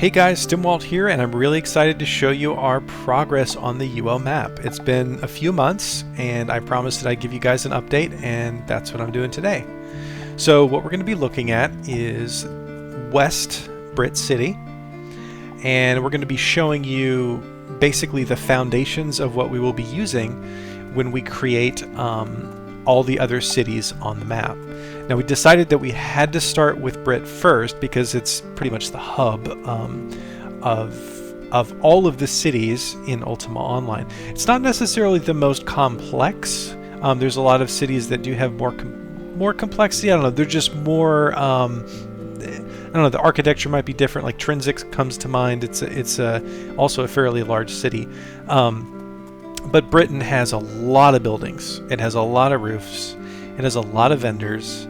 Hey guys, Stimwalt here, and I'm really excited to show you our progress on the UL map. It's been a few months, and I promised that I'd give you guys an update, and that's what I'm doing today. So what we're going to be looking at is West Brit City, and we're going to be showing you basically the foundations of what we will be using when we create all the other cities on the map. Now, we decided that we had to start with Brit first because it's pretty much the hub of all of the cities in Ultima Online. It's not necessarily the most complex. There's a lot of cities that do have more complexity. I don't know. They're just more. I don't know. The architecture might be different. Like Trinzic comes to mind. It's also a fairly large city. But Britain has a lot of buildings. It has a lot of roofs. It has a lot of vendors,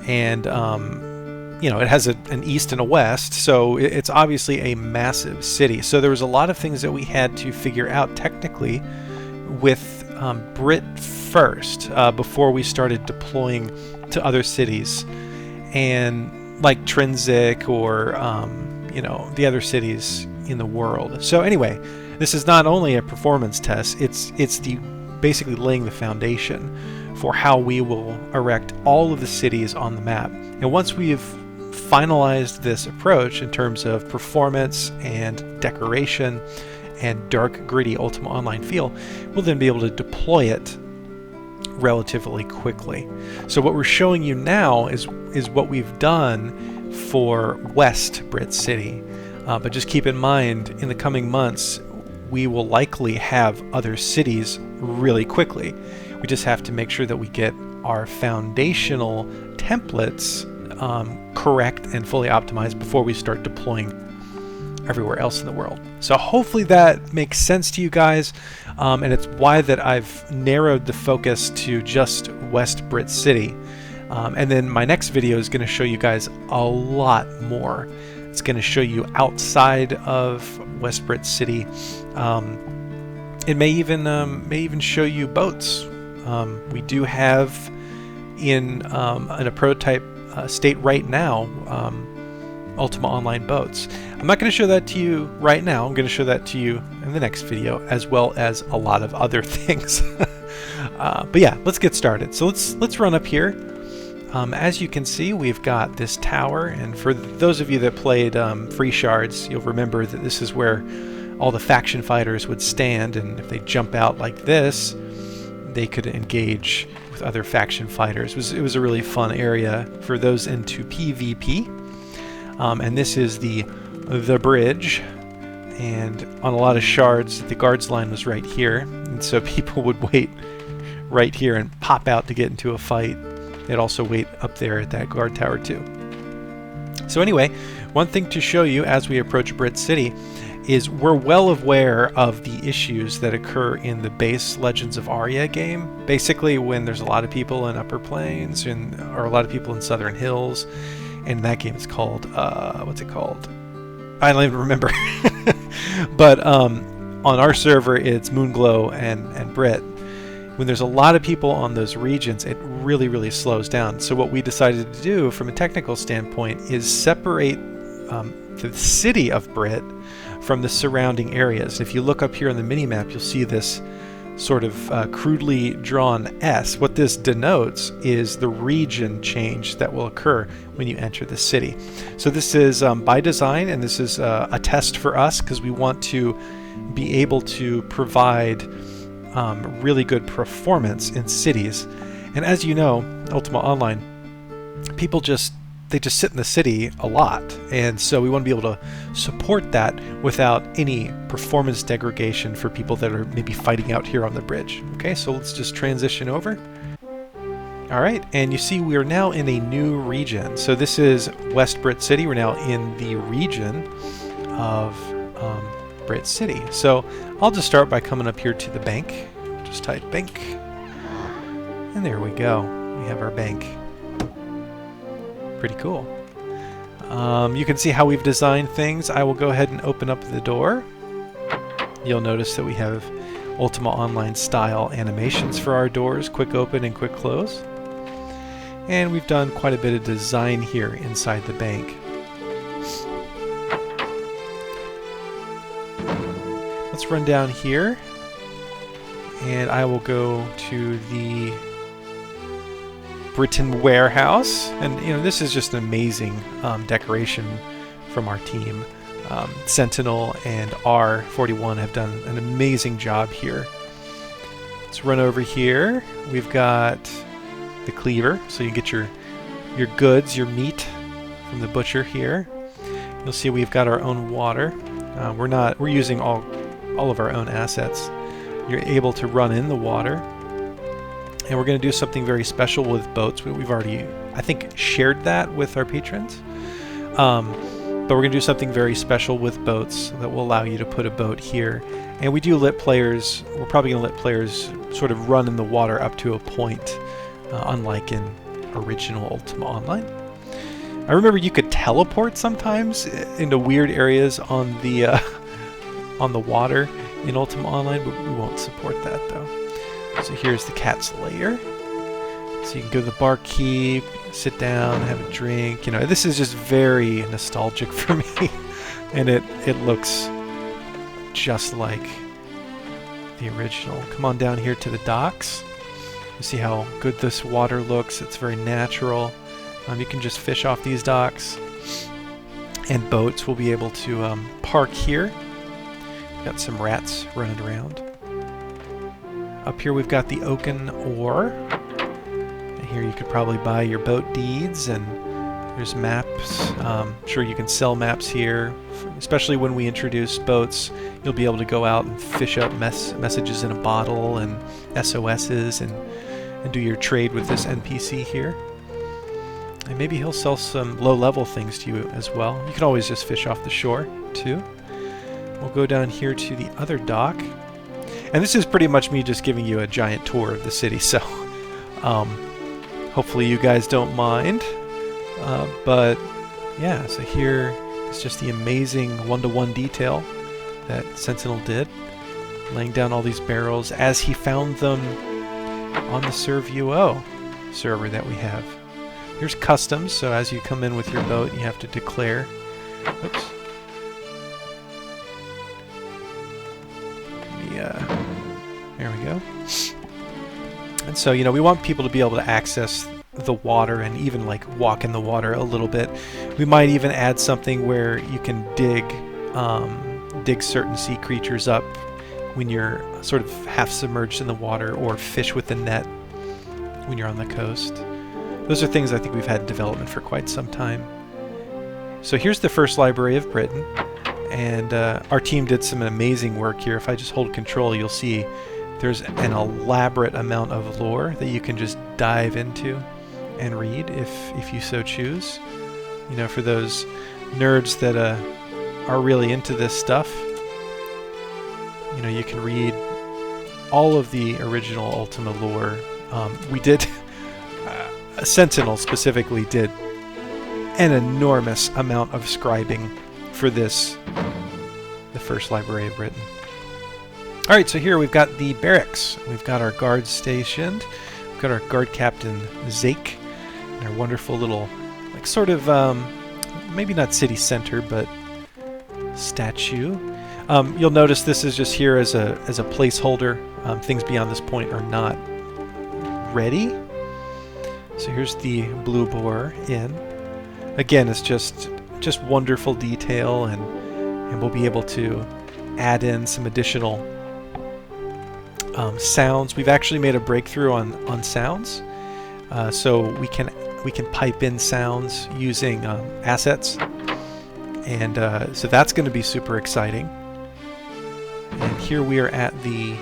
and it has an east and a west, so it's obviously a massive city. So there was a lot of things that we had to figure out technically with Brit first before we started deploying to other cities, and like Trinzic or the other cities in the world. So anyway, this is not only a performance test, it's the basically laying the foundation for how we will erect all of the cities on the map. And once we've finalized this approach in terms of performance and decoration and dark, gritty Ultima Online feel, we'll then be able to deploy it relatively quickly. So what we're showing you now is what we've done for West Brit City. But just keep in mind, in the coming months, we will likely have other cities really quickly. We just have to make sure that we get our foundational templates correct and fully optimized before we start deploying everywhere else in the world. So hopefully that makes sense to you guys, and it's why that I've narrowed the focus to just West Brit City. And then my next video is going to show you guys a lot more. It's going to show you outside of West Brit City. It may even show you boats. We do have in a prototype state right now Ultima Online boats. I'm not going to show that to you right now. I'm going to show that to you in the next video, as well as a lot of other things. But yeah, let's get started. So let's run up here. As you can see, we've got this tower, and for those of you that played Free Shards, you'll remember that this is where all the faction fighters would stand, and if they jump out like this, they could engage with other faction fighters. It was a really fun area for those into PvP. And this is the bridge, and on a lot of shards, the guards line was right here, and so people would wait right here and pop out to get into a fight. They'd also wait up there at that guard tower too. So anyway, one thing to show you as we approach Brit City is we're well aware of the issues that occur in the base Legends of Aria game. Basically, when there's a lot of people in Upper Plains or a lot of people in Southern Hills, and in that game it's called, what's it called? I don't even remember. But on our server it's Moonglow and Brit. When there's a lot of people on those regions, it really, really slows down. So what we decided to do from a technical standpoint is separate the city of Brit from the surrounding areas. If you look up here on the mini-map, you'll see this sort of crudely drawn S. What this denotes is the region change that will occur when you enter the city. So this is by design, and this is a test for us because we want to be able to provide really good performance in cities. And as you know, Ultima Online, people just sit in the city a lot, and so we want to be able to support that without any performance degradation for people that are maybe fighting out here on the bridge. Okay, so let's just transition over. Alright, and you see we are now in a new region. So this is West Brit City. We're now in the region of Brit City. So I'll just start by coming up here to the bank. Just type bank, and there we go. We have our bank. Pretty cool. You can see how we've designed things. I will go ahead and open up the door. You'll notice that we have Ultima Online style animations for our doors, quick open and quick close. And we've done quite a bit of design here inside the bank. let's run down here, and I will go to the Britain warehouse. And this is just an amazing decoration from our team. Sentinel and R41 have done an amazing job here. Let's run over here. We've got the cleaver, so you get your goods, your meat from the butcher here. You'll see we've got our own water. We're using all of our own assets. You're able to run in the water, and we're going to do something very special with boats. We've already, I think, shared that with our patrons. But we're going to do something very special with boats that will allow you to put a boat here. And we're probably going to let players sort of run in the water up to a point, unlike in original Ultima Online. I remember you could teleport sometimes into weird areas on the water in Ultima Online, but we won't support that though. So here's the cat's lair. So you can go to the barkeep, sit down, have a drink. This is just very nostalgic for me, and it looks just like the original. Come on down here to the docks. You see how good this water looks. It's very natural. You can just fish off these docks, and boats will be able to park here. Got some rats running around. Up here we've got the oaken ore. Here you could probably buy your boat deeds, and there's maps. Sure, you can sell maps here, especially when we introduce boats. You'll be able to go out and fish up messages in a bottle and SOSs and do your trade with this NPC here. And maybe he'll sell some low-level things to you as well. You can always just fish off the shore too. We'll go down here to the other dock. And this is pretty much me just giving you a giant tour of the city, so hopefully you guys don't mind. But yeah, so here is just the amazing one-to-one detail that Sentinel did, laying down all these barrels as he found them on the Serve UO server that we have. Here's customs, so as you come in with your boat, you have to declare. Oops. There we go. And so, we want people to be able to access the water and even walk in the water a little bit. We might even add something where you can dig certain sea creatures up when you're sort of half submerged in the water, or fish with the net when you're on the coast. Those are things I think we've had in development for quite some time. So here's the first library of Britain, and our team did some amazing work here. If I just hold control, you'll see there's an elaborate amount of lore that you can just dive into and read if you so choose. For those nerds that are really into this stuff, you can read all of the original Ultima lore. We did, Sentinel specifically did an enormous amount of scribing for this, the first library of Britain. Alright, so here we've got the barracks. We've got our guards stationed. We've got our guard captain, Zake, and our wonderful little, sort of, maybe not city center, but statue. You'll notice this is just here as a placeholder. Things beyond this point are not ready. So here's the Blue Boar Inn. Again, it's just wonderful detail, and we'll be able to add in some additional sounds. We've actually made a breakthrough on sounds, so we can pipe in sounds using assets, and so that's going to be super exciting. And here we are at the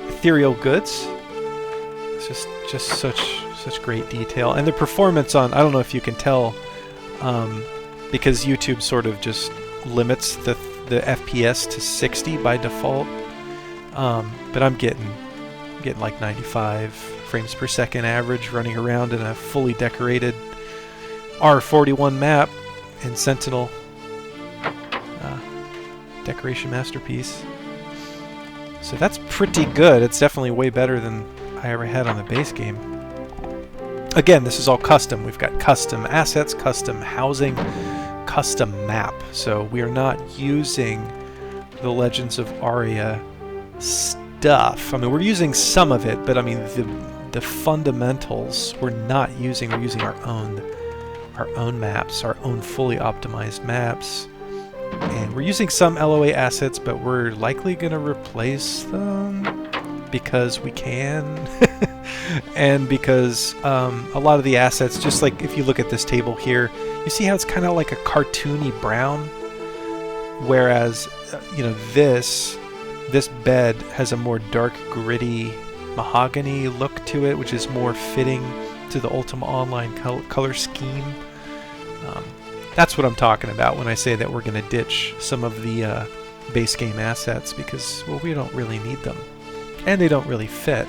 ethereal goods. It's just such great detail, and the performance on, I don't know if you can tell, because YouTube sort of just limits the FPS to 60 by default, but I'm getting like 95 frames per second average running around in a fully decorated R41 map in Sentinel. Decoration masterpiece. So that's pretty good. It's definitely way better than I ever had on the base game. Again, this is all custom. We've got custom assets, custom housing, custom map. So we are not using the Legends of Aria stuff. I mean, we're using some of it, but I mean the fundamentals we're not using. We're using our own maps, our own fully optimized maps. And we're using some LOA assets, but we're likely going to replace them because we can. And because a lot of the assets, just like if you look at this table here, you see how it's kind of like a cartoony brown, whereas this bed has a more dark, gritty mahogany look to it, which is more fitting to the Ultima Online color scheme. That's what I'm talking about when I say that we're going to ditch some of the base game assets because, well, we don't really need them, and they don't really fit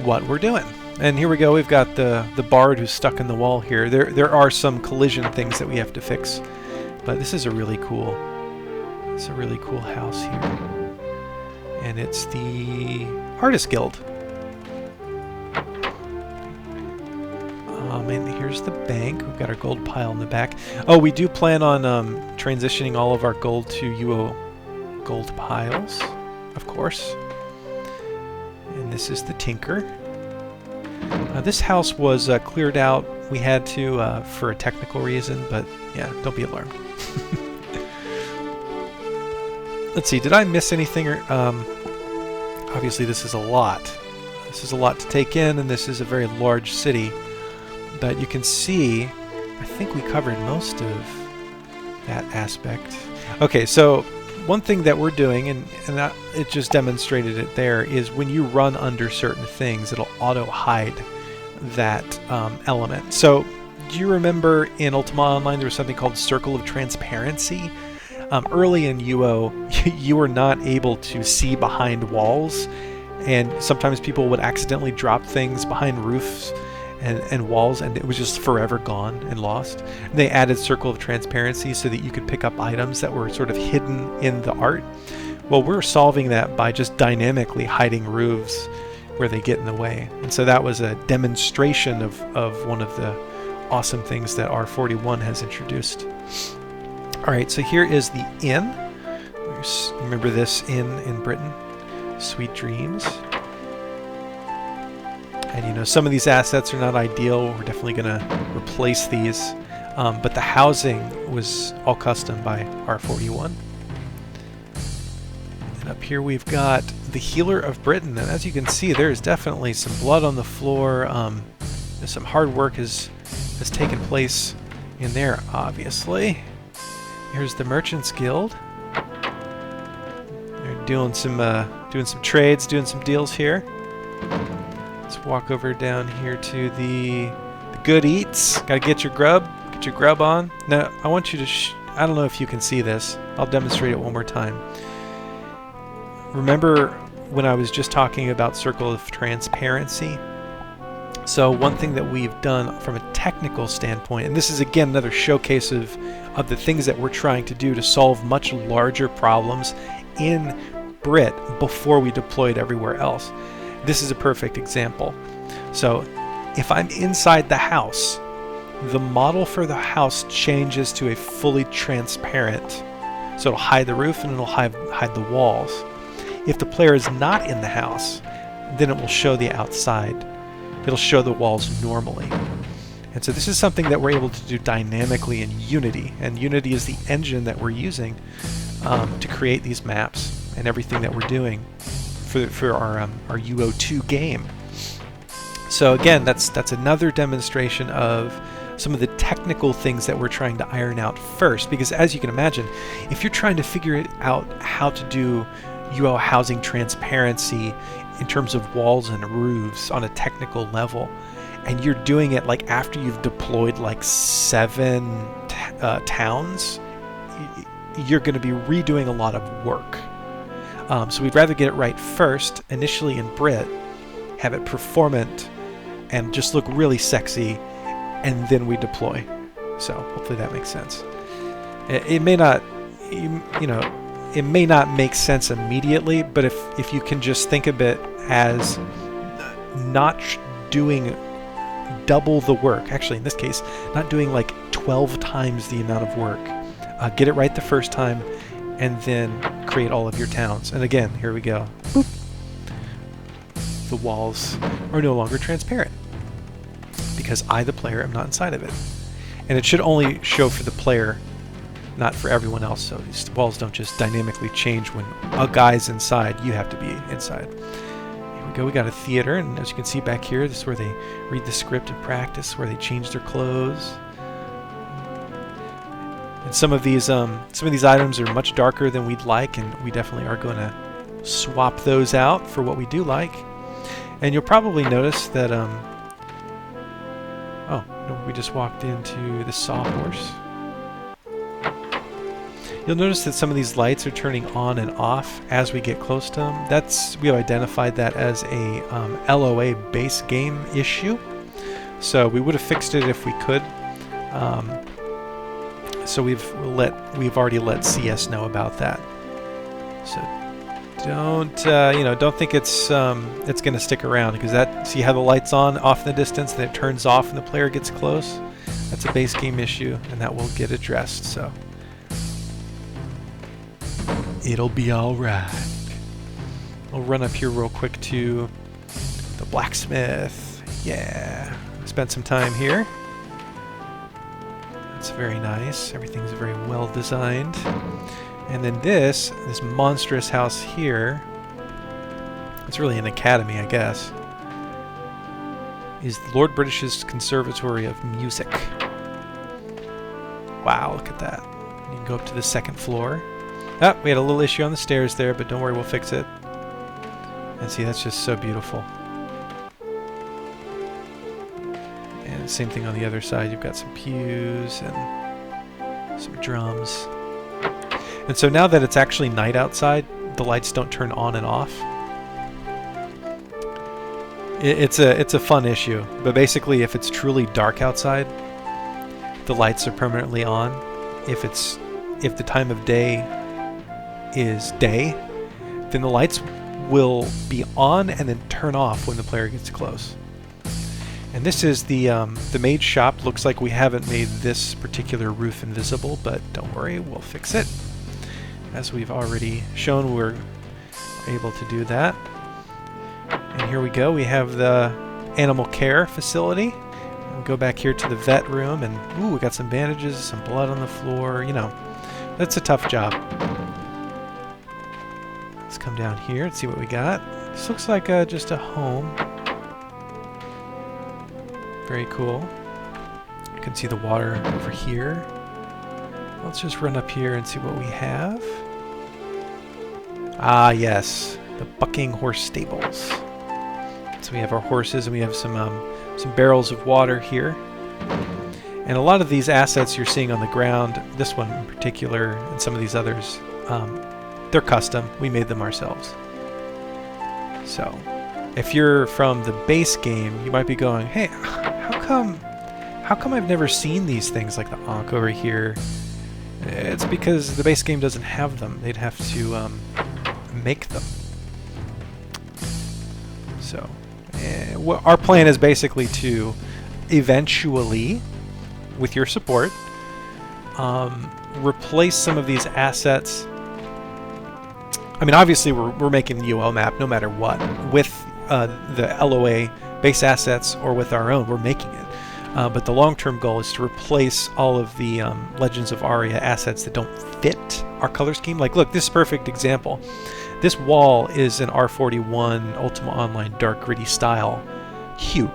what we're doing. And here we go. We've got the bard who's stuck in the wall here. There are some collision things that we have to fix, but this is a really cool. It's a really cool house here, and it's the Artist Guild. And here's the bank. We've got our gold pile in the back. Oh, we do plan on transitioning all of our gold to UO gold piles, of course. And this is the Tinker. This house was cleared out. We had to for a technical reason, but yeah, don't be alarmed. Let's see, did I miss anything? Obviously this is a lot. This is a lot to take in, and this is a very large city. But you can see, I think we covered most of that aspect. Okay, so one thing that we're doing, and it just demonstrated it there, is when you run under certain things, it'll auto-hide that element. So do you remember in Ultima Online there was something called Circle of Transparency? Early in UO, you were not able to see behind walls, and sometimes people would accidentally drop things behind roofs and walls, and it was just forever gone and lost. And they added Circle of Transparency so that you could pick up items that were sort of hidden in the art. Well, we're solving that by just dynamically hiding roofs where they get in the way. And so that was a demonstration of one of the awesome things that R41 has introduced. Alright, so here is the inn. Remember this inn in Britain? Sweet Dreams. And some of these assets are not ideal. We're definitely going to replace these. But the housing was all custom by R41. And up here we've got the Healer of Britain. And as you can see, there's definitely some blood on the floor. Some hard work has taken place in there, obviously. Here's the Merchants Guild. They're doing some trades, doing some deals here. Let's walk over down here to the Good Eats. Gotta get your grub on. Now, I want you to, I don't know if you can see this. I'll demonstrate it one more time. Remember when I was just talking about Circle of Transparency? So one thing that we've done from a technical standpoint, and this is again another showcase of the things that we're trying to do to solve much larger problems in Brit before we deploy it everywhere else. This is a perfect example. So if I'm inside the house, the model for the house changes to a fully transparent. So it'll hide the roof and it'll hide the walls. If the player is not in the house, then it will show the outside. It'll show the walls normally. And so this is something that we're able to do dynamically in Unity. And Unity is the engine that we're using to create these maps and everything that we're doing for our UO2 game. So again, that's another demonstration of some of the technical things that we're trying to iron out first. Because as you can imagine, if you're trying to figure out how to do UO housing transparency in terms of walls and roofs on a technical level, and you're doing it like after you've deployed like 7 towns, you're going to be redoing a lot of work. So we'd rather get it right first, initially in Brit, have it performant, and just look really sexy, and then we deploy. So hopefully that makes sense. It may not, it may not make sense immediately, but if you can just think of it as not doing double the work, actually in this case, not doing like 12 times the amount of work, get it right the first time, and then create all of your towns. And again, here we go. Boop. The walls are no longer transparent because I, the player, am not inside of it. And it should only show for the player, not for everyone else, so these walls don't just dynamically change when a guy's inside. You have to be inside. Here we go. We got a theater, and as you can see back here, this is where they read the script and practice, where they change their clothes. And some of these items are much darker than we'd like, and we definitely are going to swap those out for what we do like. And you'll probably notice that oh, no, we just walked into the sawhorse. You'll notice that some of these lights are turning on and off as we get close to them. We've identified that as a LOA base game issue. So we would have fixed it if we could. So we've already let CS know about that. So don't don't think it's going to stick around, because see how the light's on off in the distance, and it turns off when the player gets close. That's a base game issue, and that will get addressed. So. It'll be alright. I'll run up here real quick to the blacksmith. Yeah. Spent some time here. That's very nice. Everything's very well designed. And then this monstrous house here, it's really an academy, I guess, is Lord British's Conservatory of Music. Wow, look at that. You can go up to the second floor. Ah, we had a little issue on the stairs there, but don't worry, we'll fix it. And see, that's just so beautiful. And same thing on the other side. You've got some pews and some drums. And so now that it's actually night outside, the lights don't turn on and off. It's a fun issue, but basically, if it's truly dark outside, the lights are permanently on. If the time of day is day, then the lights will be on and then turn off when the player gets close. And this is the maid shop. Looks like we haven't made this particular roof invisible, but don't worry, we'll fix it. As we've already shown, we're able to do that. And here we go. We have the animal care facility. We'll go back here to the vet room, and ooh, we got some bandages, some blood on the floor. You know, that's a tough job. Let's come down here and see what we got. This looks like just a home. Very cool. You can see the water over here. Let's just run up here and see what we have. Ah, yes, the bucking horse stables. So we have our horses, and we have some barrels of water here. And a lot of these assets you're seeing on the ground, this one in particular, and some of these others, they're custom. We made them ourselves. So, if you're from the base game, you might be going, "Hey, how come I've never seen these things like the Ankh over here?" It's because the base game doesn't have them. They'd have to make them. So, our plan is basically to eventually, with your support, replace some of these assets. I mean, obviously, we're making the UL map no matter what, with the LOA base assets or with our own. We're making it. But the long-term goal is to replace all of the Legends of Aria assets that don't fit our color scheme. Like, look, this is a perfect example. This wall is an R41 Ultima Online dark gritty style hue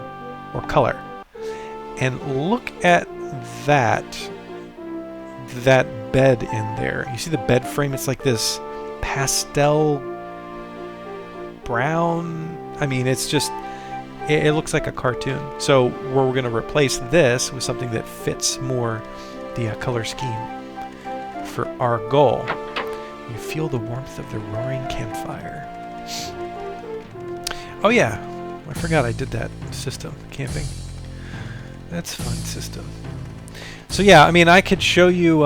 or color. And look at that bed in there. You see the bed frame? It's like this pastel brown. I mean, it's just, it looks like a cartoon. So we're going to replace this with something that fits more the color scheme for our goal. You feel the warmth of the roaring campfire. Oh yeah, I forgot I did that system, camping. That's a fun system. So yeah, I mean, I could show you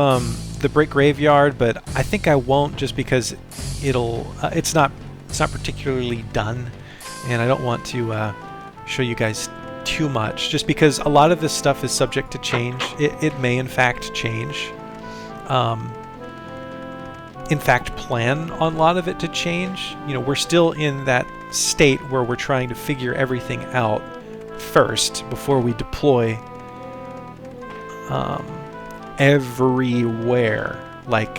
the brick graveyard, but I think I won't, just because it's not particularly done, and I don't want to show you guys too much, just because a lot of this stuff is subject to change. It may in fact change. in fact, plan on a lot of it to change. You know, we're still in that state where we're trying to figure everything out first before we deploy everywhere, like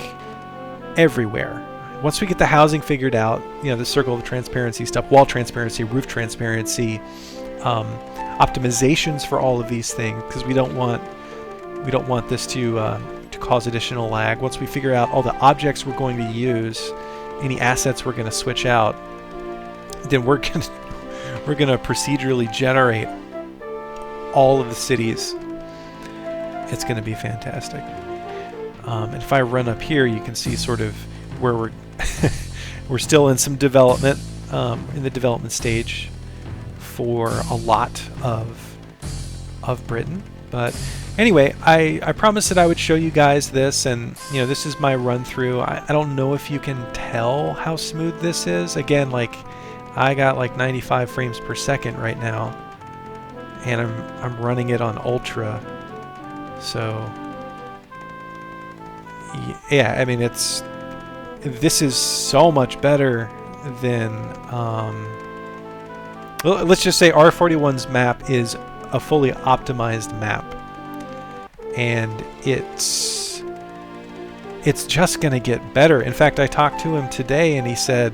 everywhere. Once we get the housing figured out, you know, the circle of transparency stuff, wall transparency, roof transparency, optimizations for all of these things, because we don't want this to cause additional lag. Once we figure out all the objects we're going to use, any assets we're going to switch out, then we're going to procedurally generate all of the cities. It's going to be fantastic. And if I run up here, you can see sort of where we're still in some development, in the development stage for a lot of Britain. But anyway, I promised that I would show you guys this, and you know, this is my run through. I don't know if you can tell how smooth this is. Again, like I got like 95 frames per second right now, and I'm running it on ultra. So yeah, I mean, this is so much better than let's just say R41's map is a fully optimized map, and it's just gonna get better. In fact, I talked to him today and he said,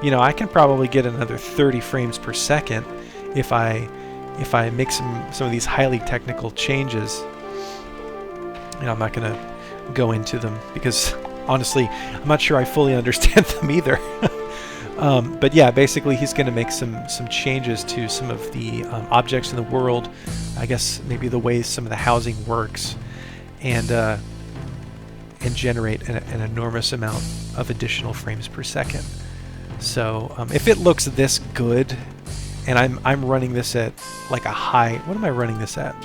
you know, I can probably get another 30 frames per second if I make some of these highly technical changes. You know, I'm not gonna go into them because honestly, I'm not sure I fully understand them either. But yeah, basically he's going to make some changes to some of the objects in the world, I guess maybe the way some of the housing works, and generate an enormous amount of additional frames per second. So if it looks this good, and I'm running this at like a high, what am I running this at?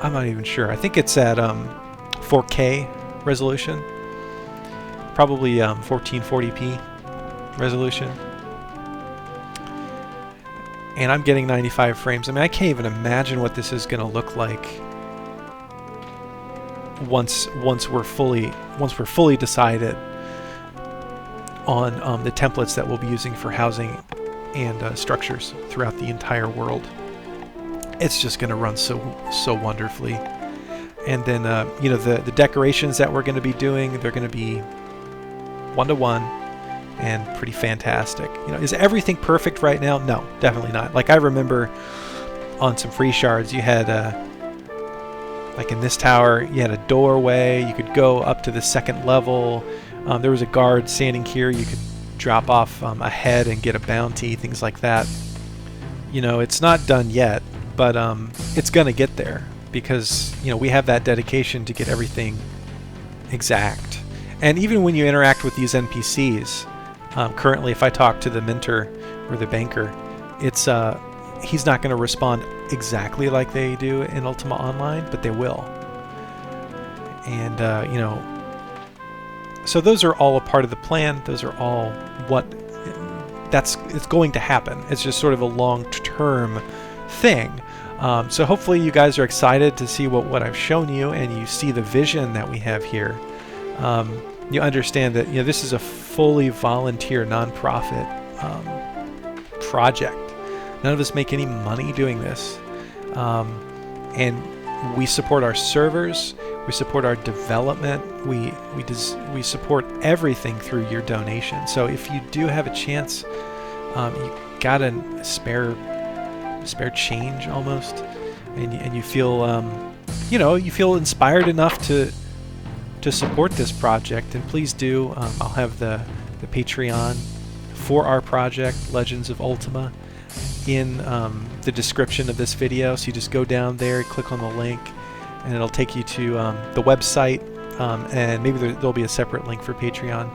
I'm not even sure. I think it's at 4K resolution, probably 1440p resolution, and I'm getting 95 frames. I mean, I can't even imagine what this is going to look like once we're fully decided on the templates that we'll be using for housing and structures throughout the entire world. It's just going to run so wonderfully. And then you know, the decorations that we're going to be doing, they're going to be 1-to-1 and pretty fantastic. You know, is everything perfect right now? No, definitely not. Like I remember on some free shards, you had like in this tower, you had a doorway. You could go up to the second level. There was a guard standing here. You could drop off a head and get a bounty, things like that. You know, it's not done yet, but it's gonna get there because, you know, we have that dedication to get everything exact. And even when you interact with these NPCs, currently if I talk to the mentor or the banker, it's he's not going to respond exactly like they do in Ultima Online, but they will. And you know, so those are all a part of the plan. Those are all it's going to happen. It's just sort of a long-term thing. So hopefully you guys are excited to see what I've shown you, and you see the vision that we have here. You understand that, you know, this is a fully volunteer nonprofit project. None of us make any money doing this, and we support our servers, we support our development, we support everything through your donation. So if you do have a chance, you got a spare change almost, and you feel you know, you feel inspired enough to support this project, and please do. I'll have the Patreon for our project, Legends of Ultima, in the description of this video. So you just go down there, click on the link, and it'll take you to the website, and maybe there'll be a separate link for Patreon.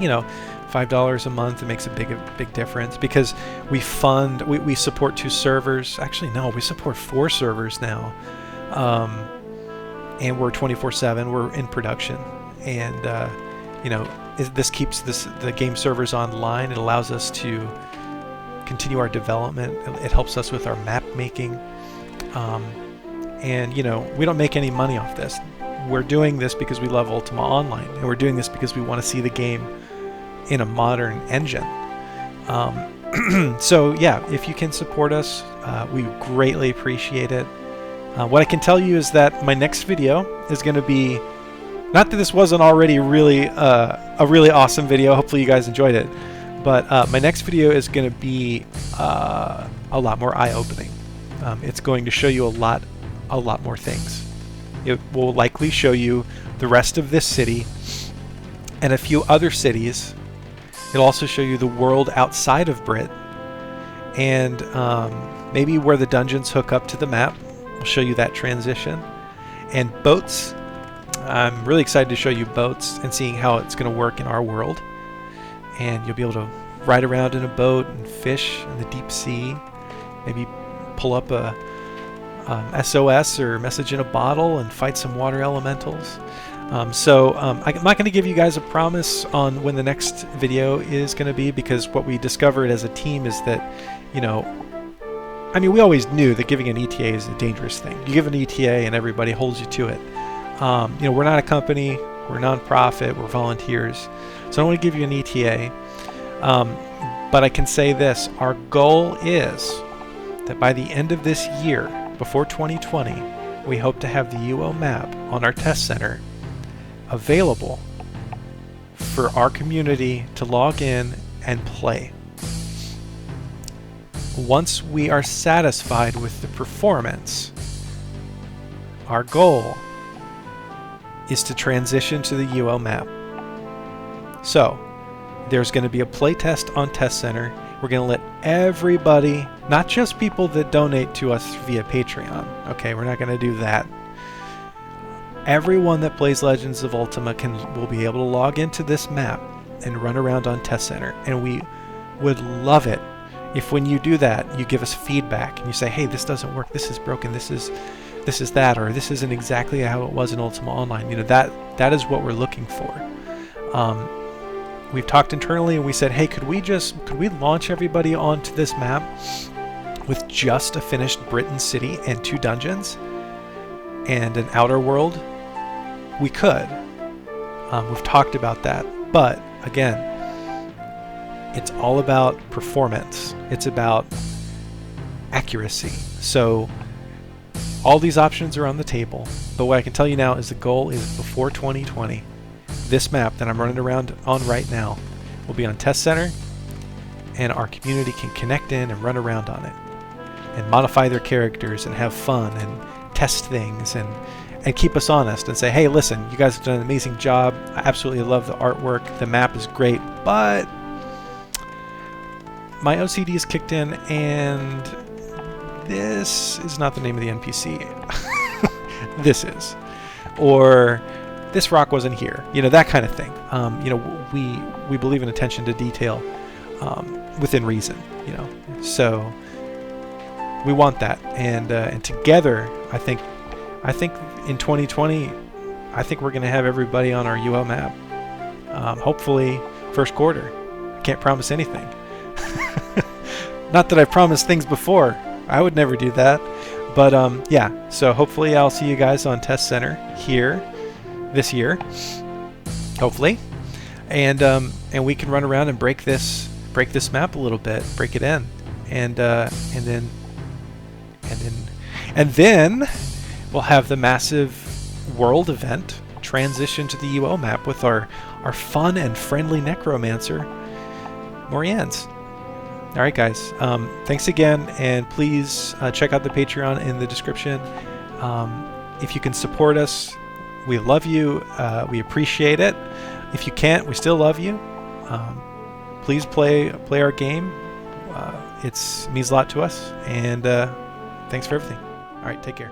You know, $5 a month, it makes a big difference, because we support 2 servers. Actually, no, we support 4 servers now. And we're 24/7. We're in production, and you know, this keeps the game servers online. It allows us to continue our development. It helps us with our map making, and you know, we don't make any money off this. we're doing this because we love Ultima Online, and we're doing this because we want to see the game in a modern engine. So yeah, if you can support us, we greatly appreciate it. What I can tell you is that my next video is going to be, not that this wasn't already really a really awesome video, hopefully you guys enjoyed it, but my next video is going to be a lot more eye-opening. It's going to show you a lot more things. It will likely show you the rest of this city and a few other cities. It'll also show you the world outside of Brit, and maybe where the dungeons hook up to the map. I'll show you that transition. And boats. I'm really excited to show you boats and seeing how it's going to work in our world. And you'll be able to ride around in a boat and fish in the deep sea. Maybe pull up a SOS or message in a bottle and fight some water elementals. I'm not going to give you guys a promise on when the next video is going to be, because what we discovered as a team is that, I mean, we always knew that giving an ETA is a dangerous thing. You give an ETA and everybody holds you to it. We're not a company, we're a non-profit, we're volunteers, so I don't want to give you an ETA. But I can say this: our goal is that by the end of this year, before 2020, we hope to have the UO map on our test center available for our community to log in and play. Once we are satisfied with the performance, our goal is to transition to the UO map. So there's going to be a playtest on Test Center. We're going to let everybody, not just people that donate to us via Patreon, okay, we're not going to do that. Everyone that plays Legends of Ultima will be able to log into this map and run around on Test Center, and we would love it if when you do that you give us feedback and you say, hey, this doesn't work, this is broken, this is that, or this isn't exactly how it was in Ultima Online. That is what we're looking for. We've talked internally and we said, hey, could we launch everybody onto this map with just a finished Britain city and 2 dungeons and an outer world? We could. We've talked about that, but again, it's all about performance. It's about accuracy. So all these options are on the table, but what I can tell you now is the goal is before 2020, this map that I'm running around on right now will be on Test Center, and our community can connect in and run around on it and modify their characters and have fun and test things and keep us honest and say, hey, listen, you guys have done an amazing job. I absolutely love the artwork. The map is great, but my OCD is kicked in and this is not the name of the NPC. This is. Or this rock wasn't here. That kind of thing. We believe in attention to detail within reason. So we want that, and together, I think in 2020, I think we're going to have everybody on our UO map. Hopefully, first quarter. I can't promise anything. Not that I've promised things before. I would never do that. But yeah, so hopefully I'll see you guys on Test Center here this year. Hopefully. And we can run around and break this map a little bit, break it in. And then we'll have the massive world event transition to the UO map with our fun and friendly necromancer, Morian's. All right, guys. Thanks again, and please check out the Patreon in the description. If you can support us, we love you. We appreciate it. If you can't, we still love you. Please play our game. It means a lot to us, and thanks for everything. All right, take care.